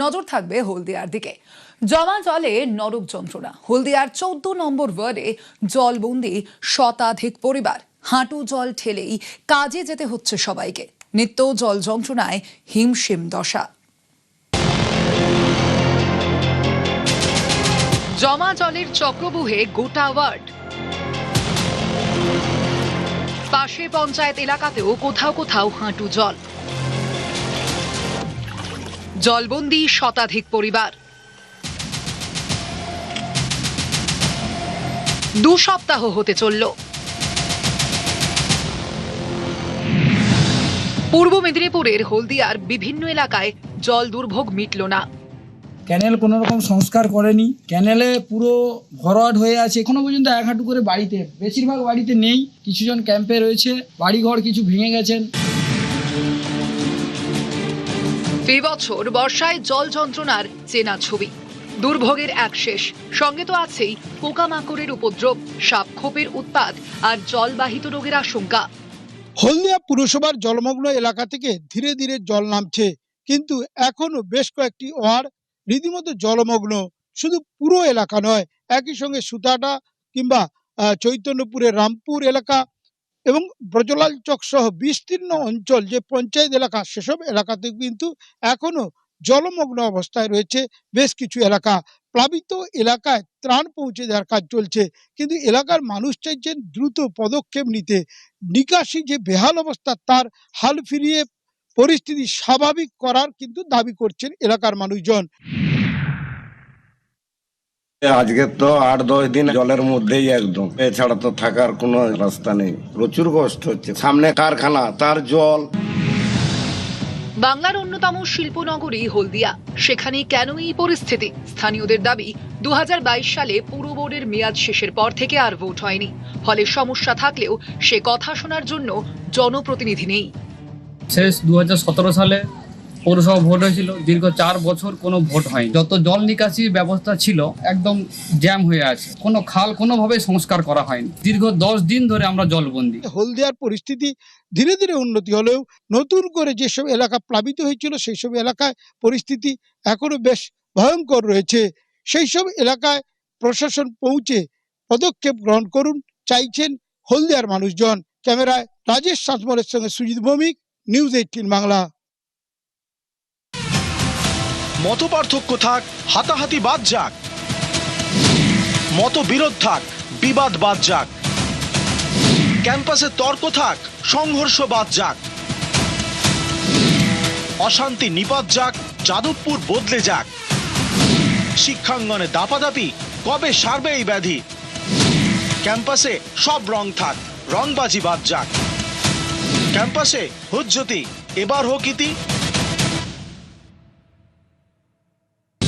নজর থাকবে হলদিয়ার দিকে। জমা জলে নরক যন্ত্রণা। হলদিয়ার 14 নম্বর ওয়ার্ডে জলবন্দি শতাধিক পরিবার। হাঁটু জল ঠেলেই কাজে যেতে হচ্ছে সবাইকে। নিত্য জল যন্ত্রণায় হিমশিম দশা। জমা জলের চক্রবুহে গোটা ওয়ার্ড। পাশে পঞ্চায়েত এলাকাতেও কোথাও কোথাও হাঁটু জল। জলবন্দি শতাধিক পরিবার। 2 সপ্তাহ হতে চলল। পূর্ব মেদিনীপুরের হলদিয়ার বিভিন্ন এলাকায় জল দুর্ভোগ মিটল না। ক্যানেল কোনো রকম সংস্কার করেনি, ক্যানেলে পুরো ভরাট হয়ে আছে। এখনো পর্যন্ত এক হাঁটু করে বাড়িতে, বেশিরভাগ বাড়িতে নেই, কিছুজন ক্যাম্পে রয়েছে, বাড়িঘর কিছু ভেঙে গেছেন। এই বছর বর্ষায় জল যন্ত্রণার চেনা ছবি। দুর্ভোগের এক শেষ, সঙ্গে তো আছেই পোকামাকড়ের উপদ্রব, সাপখোপের উৎপাত আর জলবাহিত রোগের আশঙ্কা। হলদিয়া পুরসভার জলমগ্ন এলাকা থেকে ধীরে ধীরে জল নামছে, কিন্তু এখনো বেশ কয়েকটি ওয়ার্ড রীতিমতো জলমগ্ন। শুধু পুরো এলাকা নয়, একই সঙ্গে সুতাটা কিংবা চৈতন্যপুরের রামপুর এলাকা এবং ব্রজলাল চক সহ বিস্তীর্ণ অঞ্চল যে পঞ্চায়েত এলাকা, সেসব এলাকাতে কিন্তু এখনো জলমগ্ন অবস্থায় রয়েছে বেশ কিছু এলাকা। প্লাবিত এলাকায় ত্রাণ পৌঁছে দেওয়ার কাজ চলছে, কিন্তু এলাকার মানুষ চাইছেন দ্রুত পদক্ষেপ নিতে। নিকাশি যে বেহাল অবস্থা, তার হাল ফিরিয়ে পরিস্থিতি স্বাভাবিক করার কিন্তু দাবি করছেন এলাকার মানুষজন। আজকে তো 8-10 দিন জলের মধ্যেই একদম, এছাড়া তো থাকার কোনো রাস্তা নেই। প্রচুর কষ্ট হচ্ছে, সামনে কারখানা, তার জল। বাংলার অন্যতম শিল্পনগরী হলদিয়া, সেখানে কেন এই পরিস্থিতি? স্থানীয়দের দাবি 2022 সালে পুর বোর্ডের মেয়াদ শেষের পর থেকে আর ভোট হয়নি, ফলে সমস্যা থাকলেও সে কথা শোনার জন্য জনপ্রতিনিধি নেই। শেষ 2017 সালে পৌরসভা ভোট হয়েছিল, দীর্ঘ 4 বছর কোনো ভোট হয়নি। যত জল নিকাশি ব্যবস্থা ছিল একদম জ্যাম হয়ে আছে, কোনো খাল কোনোভাবে সংস্কার করা হয়নি। দীর্ঘ 10 দিন ধরে আমরা জলবন্দি। হলদিয়ার পরিস্থিতি ধীরে ধীরে উন্নতি হলেও নতুন করে যেসব এলাকা প্লাবিত হয়েছিল সেই সব এলাকায় পরিস্থিতি এখনো বেশ ভয়ঙ্কর রয়েছে। সেই সব এলাকায় প্রশাসন পৌঁছে পদক্ষেপ গ্রহণ করুন চাইছেন হলদিয়ার মানুষজন। ক্যামেরায় রাজেশ সাতমলের সঙ্গে সুজিত ভৌমিক, নিউজ 18 বাংলা। মত পার্থক্য থাক, হাতাহাতি বাদ যাক, মতবিরোধ থাক, বিবাদ বাদ যাক, ক্যাম্পাসে তর্ক থাক, সংঘর্ষ বাদ যাক, অশান্তি নিপাত যাক, যাদবপুর বদলে যাক, শিক্ষাঙ্গনে দাপাদাপি কবে সারবে এই ব্যাধি? ক্যাম্পাসে সব রং থাক, রংবাজি বাদ যাক, ক্যাম্পাসে হুজ্জতি এবার হোক ইতি।